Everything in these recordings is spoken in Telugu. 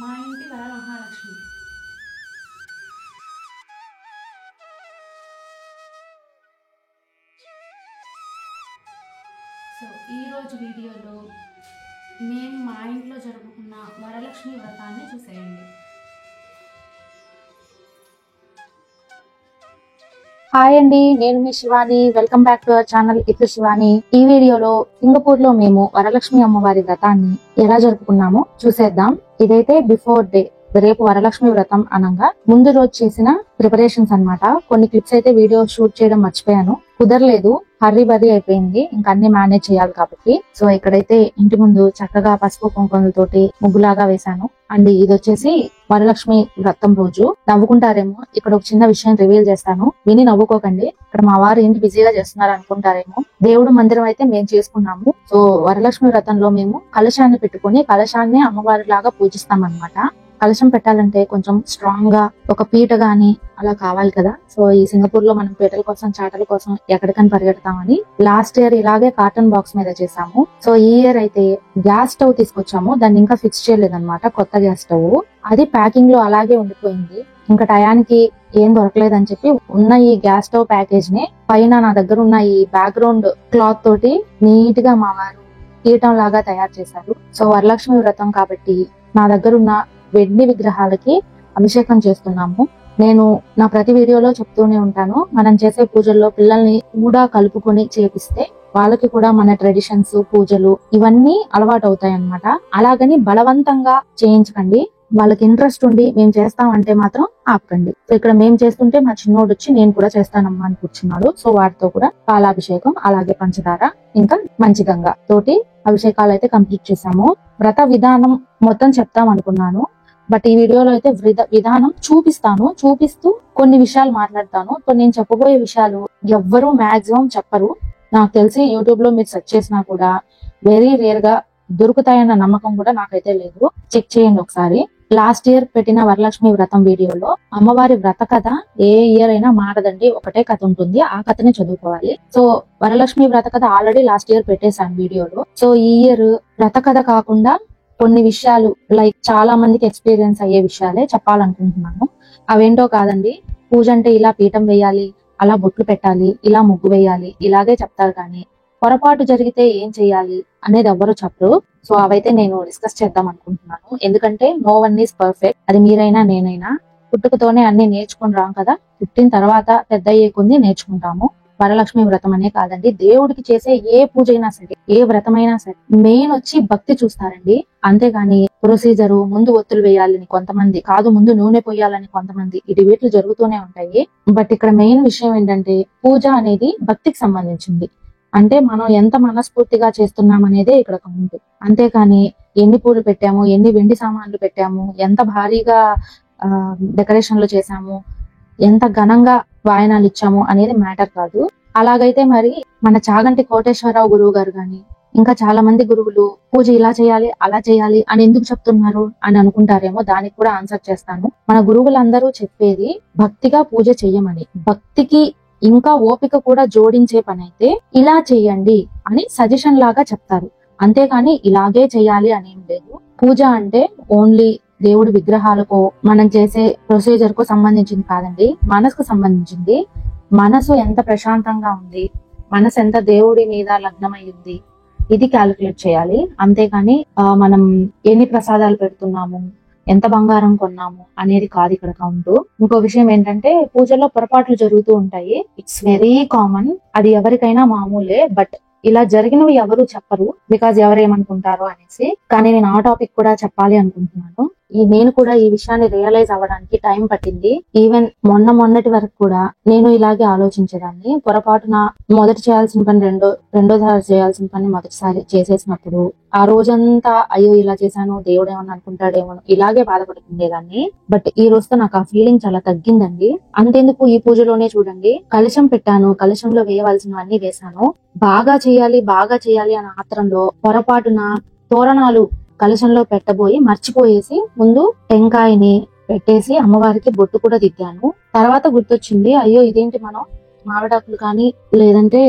మా ఇంటి వరమహాలక్ష్మి. సో ఈరోజు వీడియోలో మేము మా ఇంట్లో జరుపుకున్న వరలక్ష్మి వ్రతాన్ని చూసేయండి. హాయ్ అండి, నేను మీ Shivani. Welcome back to our channel. ఇట్లు శివాని. ఈ వీడియోలో సింగపూర్ లో మేము వరలక్ష్మి అమ్మవారి వ్రతాన్ని ఎలా జరుపుకున్నామో చూసేద్దాం. ఇదైతే బిఫోర్ డే, రేపు వరలక్ష్మి వ్రతం అనగా ముందు రోజు చేసిన ప్రిపరేషన్స్ అన్నమాట. కొన్ని క్లిప్స్ అయితే వీడియో షూట్ చేయడం మర్చిపోయాను, కుదరలేదు, హర్రీ బర్రీ అయిపోయింది, ఇంకా అన్ని మేనేజ్ చేయాలి కాబట్టి. సో ఇక్కడైతే ఇంటి ముందు చక్కగా పసుపు కుంకుమలతోటి ముగ్గులాగా వేశాను. అండ్ ఇది వచ్చేసి వరలక్ష్మి వ్రతం రోజు. నవ్వుకుంటారేమో, ఇక్కడ ఒక చిన్న విషయం రివీల్ చేస్తాను, విని నవ్వుకోకండి. ఇక్కడ మా వారు ఏంటి బిజీగా చేస్తున్నారు అనుకుంటారేమో. దేవుడు మందిరం అయితే మేము చేసుకున్నాము. సో వరలక్ష్మి వ్రతంలో మేము కలశాన్ని పెట్టుకుని కలశాన్ని అమ్మవారి లాగా పూజిస్తాం అన్నమాట. కలశం పెట్టాలంటే కొంచెం స్ట్రాంగ్ గా ఒక పీట గాని అలా కావాలి కదా. సో ఈ సింగపూర్ లో మనం పీటల కోసం చాటల కోసం ఎక్కడికని పరిగెడతామని లాస్ట్ ఇయర్ ఇలాగే కాటన్ బాక్స్ మీద చేసాము. సో ఈ ఇయర్ అయితే గ్యాస్ స్టవ్ తీసుకొచ్చాము. దాన్ని ఇంకా ఫిక్స్ చేయలేదన్నమాట, కొత్త గ్యాస్ స్టవ్. అది ప్యాకింగ్ లో అలాగే ఉండిపోయింది. ఇంకా టయానికి ఏం దొరకలేదని చెప్పి ఉన్న ఈ గ్యాస్ స్టవ్ ప్యాకేజ్ ని పైన నా దగ్గర ఉన్న ఈ బ్యాక్గ్రౌండ్ క్లాత్ తోటి నీట్ గా మా వారు పీఠం లాగా తయారు చేశారు. సో వరలక్ష్మి వ్రతం కాబట్టి నా దగ్గర ఉన్న వెండి విగ్రహాలకి అభిషేకం చేస్తున్నాము. నేను నా ప్రతి వీడియోలో చెప్తూనే ఉంటాను, మనం చేసే పూజల్లో పిల్లల్ని కూడా కలుపుకొని చేపిస్తే వాళ్ళకి కూడా మన ట్రెడిషన్స్, పూజలు ఇవన్నీ అలవాటు అవుతాయి అన్నమాట. అలాగని బలవంతంగా చేయించకండి. వాళ్ళకి ఇంట్రెస్ట్ ఉండి మేము చేస్తామంటే మాత్రం ఆపకండి. సో ఇక్కడ మేము చేస్తుంటే మా చిన్నోడు వచ్చి నేను కూడా చేస్తానమ్మా అని కూర్చున్నాడు. సో వాటితో కూడా పాలాభిషేకం, అలాగే పంచదార, ఇంకా మంచి గంగ తోటి అభిషేకాలు అయితే కంప్లీట్ చేశాము. వ్రత విధానం మొత్తం చెప్తాం అనుకున్నాను, బట్ ఈ వీడియోలో అయితే విధానం చూపిస్తూ కొన్ని విషయాలు మాట్లాడతాను. నేను చెప్పబోయే విషయాలు ఎవ్వరూ మాక్సిమం చెప్పరు. నాకు తెలిసి యూట్యూబ్ లో మీరు సెర్చ్ చేసినా కూడా వెరీ రేర్ గా దొరుకుతాయన్న నమ్మకం కూడా నాకైతే లేదు. చెక్ చేయండి ఒకసారి. లాస్ట్ ఇయర్ పెట్టిన వరలక్ష్మి వ్రతం వీడియోలో అమ్మవారి వ్రత కథ ఏ ఇయర్ అయినా మారదండి, ఒకటే కథ ఉంటుంది, ఆ కథనే చదువుకోవాలి. సో వరలక్ష్మి వ్రత కథ ఆల్రెడీ లాస్ట్ ఇయర్ పెట్టేశాను వీడియోలో. సో ఈ ఇయర్ వ్రత కథ కాకుండా కొన్ని విషయాలు లైక్ చాలా మందికి ఎక్స్పీరియన్స్ అయ్యే విషయాలే చెప్పాలనుకుంటున్నాను. అవేంటో కాదండి, పూజ అంటే ఇలా పీఠం వేయాలి, అలా బొట్లు పెట్టాలి, ఇలా ముగ్గు వేయాలి, ఇలాగే చెప్తారు. కానీ పొరపాటు జరిగితే ఏం చేయాలి అనేది ఎవ్వరూ చెప్పరు. సో అవైతే నేను డిస్కస్ చేద్దాం అనుకుంటున్నాను. ఎందుకంటే నో వన్ ఈస్ పర్ఫెక్ట్. అది మీరైనా నేనైనా పుట్టుకతోనే అన్ని నేర్చుకుని రాం కదా, పుట్టిన తర్వాత పెద్ద అయ్యే కొద్ది నేర్చుకుంటాము. వరలక్ష్మి వ్రతం అనే కాదండి, దేవుడికి చేసే ఏ పూజ అయినా సరే, ఏ వ్రతమైనా సరే మెయిన్ వచ్చి భక్తి చూస్తారండి. అంతేగాని ప్రొసీజరు, ముందు ఒత్తులు వేయాలని కొంతమంది, కాదు ముందు నూనె పోయాలని కొంతమంది, ఇటు వీట్లు జరుగుతూనే ఉంటాయి. బట్ ఇక్కడ మెయిన్ విషయం ఏంటంటే పూజ అనేది భక్తికి సంబంధించింది. అంటే మనం ఎంత మనస్ఫూర్తిగా చేస్తున్నాం అనేదే ఇక్కడ కౌంట్. అంతేకాని ఎన్ని పూలు పెట్టాము, ఎన్ని వెండి సామాన్లు పెట్టాము, ఎంత భారీగా డెకరేషన్లు చేశాము, ఎంత ఘనంగా వాయనాలు ఇచ్చాము అనేది మ్యాటర్ కాదు. అలాగైతే మరి మన చాగంటి కోటేశ్వరరావు గురువు గారు గాని ఇంకా చాలా మంది గురువులు పూజ ఇలా చేయాలి, అలా చేయాలి అని ఎందుకు చెప్తున్నారు అని అనుకుంటారేమో. దానికి కూడా ఆన్సర్ చేస్తాను. మన గురువులందరూ చెప్పేది భక్తిగా పూజ చెయ్యమని. భక్తికి ఇంకా ఓపిక కూడా జోడించే పని అయితే ఇలా చెయ్యండి అని సజెషన్ లాగా చెప్తారు. అంతేకాని ఇలాగే చెయ్యాలి అని ఏం లేదు. పూజ అంటే ఓన్లీ దేవుడి విగ్రహాలకు మనం చేసే ప్రొసీజర్ కు సంబంధించింది కాదండి, మనసుకు సంబంధించింది. మనసు ఎంత ప్రశాంతంగా ఉంది, మనసు ఎంత దేవుడి మీద లగ్నమై ఉంది, ఇది క్యాలిక్యులేట్ చేయాలి. అంతేగాని మనం ఎన్ని ప్రసాదాలు పెడుతున్నాము, ఎంత బంగారం కొన్నాము అనేది కాదు ఇక్కడ కౌంట్. ఇంకో విషయం ఏంటంటే పూజలో పొరపాట్లు జరుగుతూ ఉంటాయి. ఇట్స్ వెరీ కామన్, అది ఎవరికైనా మామూలే. బట్ ఇలా జరిగినవి ఎవరు చెప్పరు, బికాజ్ ఎవరేమనుకుంటారో అనేసి. కానీ నేను ఆ టాపిక్ కూడా చెప్పాలి అనుకుంటున్నాను. నేను కూడా ఈ విషయాన్ని రియలైజ్ అవ్వడానికి టైం పట్టింది. ఈవెన్ మొన్నటి వరకు కూడా నేను ఇలాగే ఆలోచించేదాన్ని. పొరపాటున మొదటి చేయాల్సిన పని రెండోసారి చేయాల్సిన పని మొదటిసారి చేసేసినప్పుడు ఆ రోజంతా అయ్యో ఇలా చేశాను, దేవుడు ఏమన్నా అనుకుంటాడేమో, ఇలాగే బాధపడుతుండేదాన్ని. బట్ ఈ రోజుతో నాకు ఆ ఫీలింగ్ చాలా తగ్గిందండి. అంతెందుకు, ఈ పూజలోనే చూడండి, కలశం పెట్టాను, కలశంలో వేయవలసినవన్నీ వేశాను. బాగా చేయాలి అన్న ఆత్రంలో పొరపాటున తోరణాలు కలశంలో పెట్టబోయి మర్చిపోయేసి ముందు టెంకాయని పెట్టేసి అమ్మవారికి బొట్టు కూడా దిద్దాను. తర్వాత గుర్తొచ్చింది, అయ్యో ఇదేంటి, మనం మామిడాకులు కానీ లేదంటే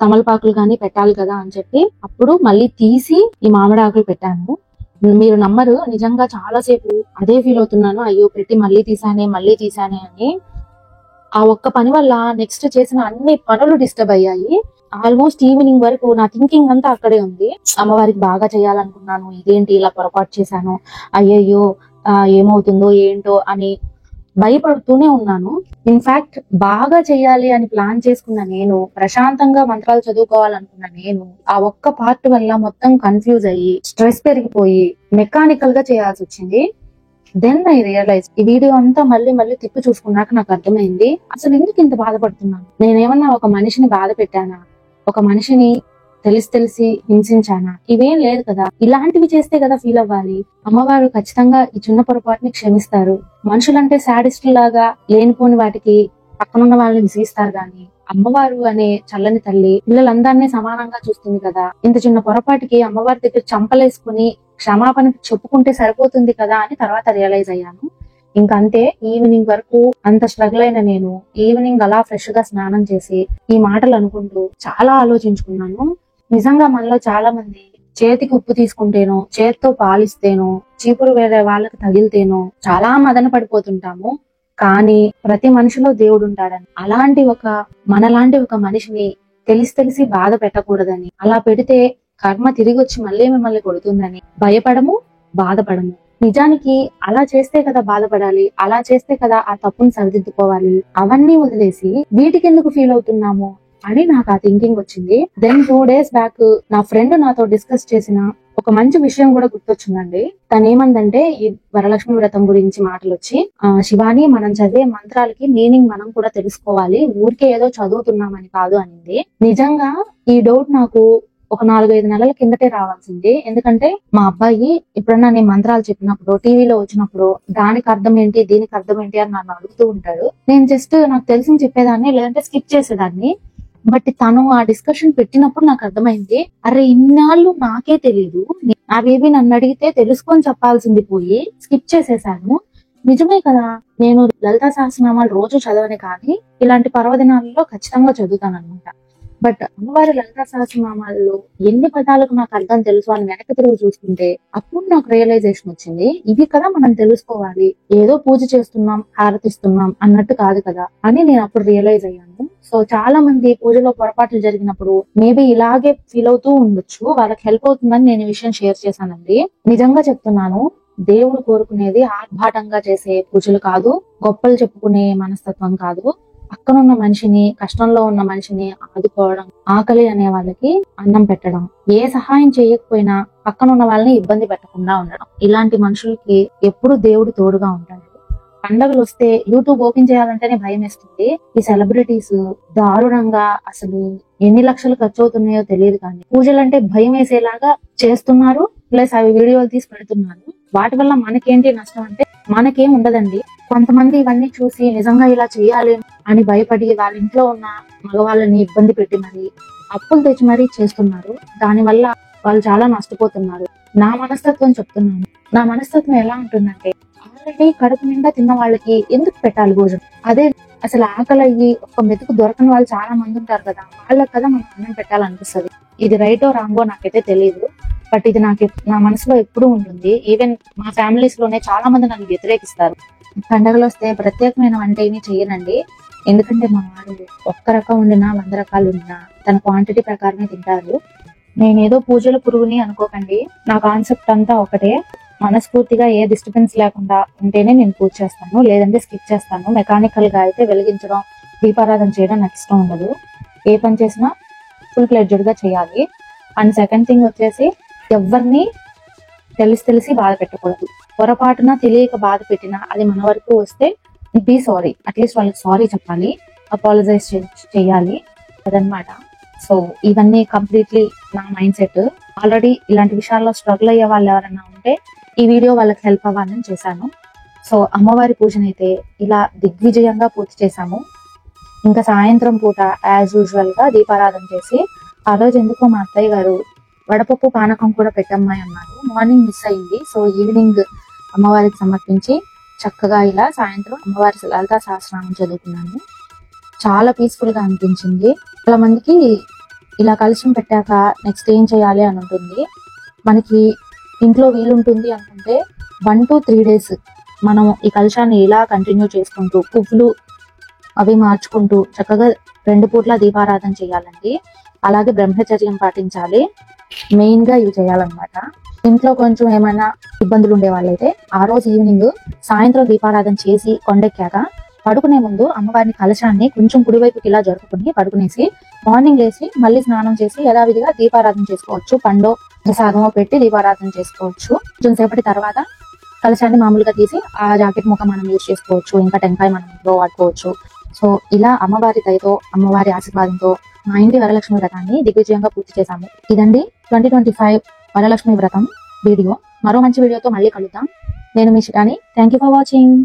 తమలపాకులు కానీ పెట్టాలి కదా అని చెప్పి అప్పుడు మళ్ళీ తీసి ఈ మామిడాకులు పెట్టాను. మీరు నమ్మరు, నిజంగా చాలా సేపు అదే ఫీల్ అవుతున్నాను. అయ్యో పెట్టి మళ్ళీ తీసానే అని. ఆ ఒక్క పని వల్ల నెక్స్ట్ చేసిన అన్ని పనులు డిస్టర్బ్ అయ్యాయి. ఆల్మోస్ట్ ఈవినింగ్ వరకు నా థింకింగ్ అంతా అక్కడే ఉంది. అమ్మవారికి బాగా చేయాలనుకున్నాను, ఇదేంటి ఇలా పొరపాటు చేశాను, అయ్యయ్యో ఏమవుతుందో ఏంటో అని భయపడుతూనే ఉన్నాను. ఇన్ఫాక్ట్ బాగా చేయాలి అని ప్లాన్ చేసుకున్న నేను, ప్రశాంతంగా మంత్రాలు చదువుకోవాలనుకున్న నేను, ఆ ఒక్క పార్ట్ వల్ల మొత్తం కన్ఫ్యూజ్ అయ్యి స్ట్రెస్ పెరిగిపోయి మెకానికల్ గా చేయాల్సి వచ్చింది. దెన్ ఐ రియలైజ్, ఈ వీడియో అంతా మళ్ళీ తిప్పి చూసుకున్నాక నాకు అర్థమైంది అసలు ఎందుకు ఇంత బాధపడుతున్నాను. నేనేమన్నా ఒక మనిషిని బాధ పెట్టానా, ఒక మనిషిని తెలిసి హింసించానా? ఇవేం లేదు కదా. ఇలాంటివి చేస్తే కదా ఫీల్ అవ్వాలి. అమ్మవారు ఖచ్చితంగా ఈ చిన్న పొరపాటుని క్షమిస్తారు. మనుషులంటే శాడిస్ట్ లాగా లేనిపోని వాటికి పక్కనున్న వాళ్ళని విసిగిస్తారు గాని, అమ్మవారు అనే చల్లని తల్లి పిల్లలందరినీ సమానంగా చూస్తుంది కదా. ఇంత చిన్న పొరపాటుకి అమ్మవారి దగ్గర చంపలేసుకుని క్షమాపణ చెప్పుకుంటే సరిపోతుంది కదా అని తర్వాత రియలైజ్ అయ్యాను. ఇంకంతే, ఈవినింగ్ వరకు అంత స్ట్రగుల్ అయిన నేను ఈవినింగ్ అలా ఫ్రెష్ గా స్నానం చేసి ఈ మాటలు అనుకుంటూ చాలా ఆలోచించుకున్నాను. నిజంగా మనలో చాలా మంది చేతికి ఉప్పు తీసుకుంటేనో, చేత్తో పాలిస్తేనో, చీపురు వేరే వాళ్ళకి తగిలితేనో చాలా మదన పడిపోతుంటాము. కానీ ప్రతి మనిషిలో దేవుడు ఉంటాడని, మనలాంటి ఒక మనిషిని తెలిసి బాధ పెట్టకూడదని, అలా పెడితే కర్మ తిరిగి వచ్చి మళ్ళీ మిమ్మల్ని కొడుతుందని భయపడము, బాధపడము. నిజానికి అలా చేస్తే కదా బాధపడాలి, అలా చేస్తే కదా ఆ తప్పుని సరిదిద్దుకోవాలి. అవన్నీ వదిలేసి వీటికి ఎందుకు ఫీల్ అవుతున్నాము అని నాకు ఆ థింకింగ్ వచ్చింది. దెన్ 2 days బ్యాక్ నా ఫ్రెండ్ నాతో డిస్కస్ చేసిన ఒక మంచి విషయం కూడా గుర్తొచ్చిందండి. తను ఏమందంటే, ఈ వరలక్ష్మి వ్రతం గురించి మాటలు వచ్చి, శివాని మనం చదివే మంత్రాలకి మీనింగ్ మనం కూడా తెలుసుకోవాలి, ఊరికే ఏదో చదువుతున్నామని కాదు అనింది. నిజంగా ఈ డౌట్ నాకు ఒక 4-5 నెలల కిందటే రావాల్సింది. ఎందుకంటే మా అబ్బాయి ఎప్పుడన్నా నేను మంత్రాలు చెప్పినప్పుడు, టీవీలో వచ్చినప్పుడు దానికి అర్థం ఏంటి, దీనికి అర్థం ఏంటి అని నన్ను అడుగుతూ ఉంటాడు. నేను జస్ట్ నాకు తెలిసింది చెప్పేదాన్ని, లేదంటే స్కిప్ చేసేదాన్ని. బట్ తను ఆ డిస్కషన్ పెట్టినప్పుడు నాకు అర్థమైంది, అరే ఇన్నాళ్ళు నాకే తెలీదు, ఆ బేబీ నన్ను అడిగితే తెలుసుకొని చెప్పాల్సింది పోయి స్కిప్ చేసేసాను. నిజమే కదా, నేను లలితా సహస్రనామాలు రోజు చదవని, కానీ ఇలాంటి పర్వదినాలలో ఖచ్చితంగా చదువుతాను అనమాట. బట్ అమ్మవారి లలితా సహస్రనామాల్లో ఎన్ని పదాలకు నాకు అర్థం తెలుసు అని వెనక్కి తిరిగి చూస్తుంటే అప్పుడు నాకు రియలైజేషన్ వచ్చింది, ఇది కదా మనం తెలుసుకోవాలి, ఏదో పూజ చేస్తున్నాం, హారతిస్తున్నాం అన్నట్టు కాదు కదా అని నేను అప్పుడు రియలైజ్ అయ్యాను. సో చాలా మంది పూజలో పొరపాట్లు జరిగినప్పుడు మేబీ ఇలాగే ఫీల్ అవుతూ ఉండొచ్చు, వాళ్ళకి హెల్ప్ అవుతుందని నేను ఈ విషయం షేర్ చేశానండి. నిజంగా చెప్తున్నాను, దేవుడు కోరుకునేది ఆర్భాటంగా చేసే పూజలు కాదు, గొప్పలు చెప్పుకునే మనస్తత్వం కాదు. పక్కనున్న మనిషిని, కష్టంలో ఉన్న మనిషిని ఆదుకోవడం, ఆకలి అనే వాళ్ళకి అన్నం పెట్టడం, ఏ సహాయం చేయకపోయినా పక్కనున్న వాళ్ళని ఇబ్బంది పెట్టకుండా ఉండడం, ఇలాంటి మనుషులకి ఎప్పుడు దేవుడు తోడుగా ఉంటాడు. పండగలు వస్తే యూట్యూబ్ ఓపెన్ చేయాలంటేనే భయం వేస్తుంది. ఈ సెలబ్రిటీస్ దారుణంగా అసలు ఎన్ని లక్షలు ఖర్చు అవుతున్నాయో తెలియదు, కానీ పూజలంటే భయం వేసేలాగా చేస్తున్నారు. ప్లస్ అవి వీడియోలు తీసి పెడుతున్నారు. వాటి వల్ల మనకేంటి నష్టం అంటే, మనకేం ఉండదండి. కొంతమంది ఇవన్నీ చూసి నిజంగా ఇలా చేయాలి అని భయపడి వాళ్ళ ఇంట్లో ఉన్న మగవాళ్ళని ఇబ్బంది పెట్టి మరి అప్పులు తెచ్చి మరీ చేస్తున్నారు. దానివల్ల వాళ్ళు చాలా నష్టపోతున్నారు. నా మనస్తత్వం చెప్తున్నాను. నా మనస్తత్వం ఎలా ఉంటుందంటే, ఆల్రెడీ కడుపు నిండా తిన్న వాళ్ళకి ఎందుకు పెట్టాలి భోజనం? అదే అసలు ఆకలి అయ్యి ఒక మెతుకు దొరకని వాళ్ళు చాలా మంది ఉంటారు కదా, వాళ్ళకి కదా మనం అన్నం పెట్టాలనిపిస్తుంది. ఇది రైటో రాంగో నాకైతే తెలియదు, బట్ ఇది నా మనసులో ఎప్పుడూ ఉంటుంది. ఈవెన్ మా ఫ్యామిలీస్ లోనే చాలా మంది నన్ను వ్యతిరేకిస్తారు. పండగలు వస్తే ప్రత్యేకమైన వంట ఏమీ చెయ్యనండి, ఎందుకంటే మా వారు ఒక్క రకం వండినా 100 రకాలు వండినా తన క్వాంటిటీ ప్రకారమే తింటారు. నేనేదో పూజల పురుగుని అనుకోకండి, నా కాన్సెప్ట్ అంతా ఒకటే. మనస్ఫూర్తిగా ఏ డిస్టర్బెన్స్ లేకుండా ఉంటేనే నేను పూజ చేస్తాను, లేదంటే స్కిప్ చేస్తాను. మెకానికల్ గా అయితే వెలిగించడం, దీపారాధన చేయడం నాకు ఇష్టం ఉండదు. ఏ పని చేసినా ఫుల్ ఫ్లెడ్జెడ్ గా చేయాలి. అండ్ సెకండ్ థింగ్ వచ్చేసి, ఎవరిని తెలిసి బాధ పెట్టకూడదు. పొరపాటున తెలియక బాధ పెట్టినా అది మన వరకు వస్తే బీ సారీ, అట్లీస్ట్ వాళ్ళకి సారీ చెప్పాలి, అపాలజైజ్ చేయాలి అదనమాట. సో ఇవన్నీ కంప్లీట్లీ నా మైండ్ సెట్. ఆల్రెడీ ఇలాంటి విషయాల్లో స్ట్రగుల్ అయ్యే వాళ్ళు ఎవరైనా ఉంటే ఈ వీడియో వాళ్ళకి హెల్ప్ అవ్వాలని చేశాను. సో అమ్మవారి పూజనైతే ఇలా దిగ్విజయంగా పూర్తి చేశాము. ఇంకా సాయంత్రం పూట యాజ్ యూజువల్ గా దీపారాధన చేసి, ఆ రోజు ఎందుకో మా అత్తయ్య గారు వడపప్పు పానకం కూడా పెట్టమ్మాయి అన్నారు. మార్నింగ్ మిస్ అయింది. సో ఈవినింగ్ అమ్మవారికి సమర్పించి చక్కగా ఇలా సాయంత్రం అమ్మవారి లలితా సహస్రనామం చదువుకున్నాను. చాలా పీస్ఫుల్ గా అనిపించింది. చాలా మందికి ఇలా కలుషం పెట్టాక నెక్స్ట్ ఏం చేయాలి అని ఉంటుంది. మనకి ఇంట్లో వీలుంటుంది అనుకుంటే 1 to 3 days మనం ఈ కలశాన్ని ఇలా కంటిన్యూ చేసుకుంటూ పువ్వులు అవి మార్చుకుంటూ చక్కగా 2 పూట్ల దీపారాధన చేయాలండి. అలాగే బ్రహ్మచర్యం పాటించాలి. మెయిన్ గా ఇవి చేయాలన్నమాట. ఇంట్లో కొంచెం ఏమైనా ఇబ్బందులు ఉండే వాళ్ళైతే ఆ రోజు ఈవినింగ్ సాయంత్రం దీపారాధన చేసి కొండెక్కాక పడుకునే ముందు అమ్మవారిని కలశాన్ని కొంచెం కుడివైపుకి ఇలా జరుపుకుని పడుకునేసి మార్నింగ్ లేచి మళ్ళీ స్నానం చేసి యథావిధిగా దీపారాధన చేసుకోవచ్చు. పండో ప్రసాదమో పెట్టి దీపారాధన చేసుకోవచ్చు. కొంచెం సేపటి తర్వాత కలశాన్ని మామూలుగా తీసి ఆ జాకెట్ ముఖం మనం యూజ్ చేసుకోవచ్చు. ఇంకా టెంకాయ మనం ఇంట్లో వాడుకోవచ్చు. సో ఇలా అమ్మవారి దయతో అమ్మవారి ఆశీర్వాదంతో మా ఇంటి వరలక్ష్మి వ్రతాన్ని దిగ్విజయంగా పూర్తి చేశాము. ఇదండి 2025 వరలక్ష్మి వ్రతం వీడియో. మరో మంచి వీడియోతో మళ్ళీ కలుద్దాం. నేను మీ Shivani. Thank you for watching.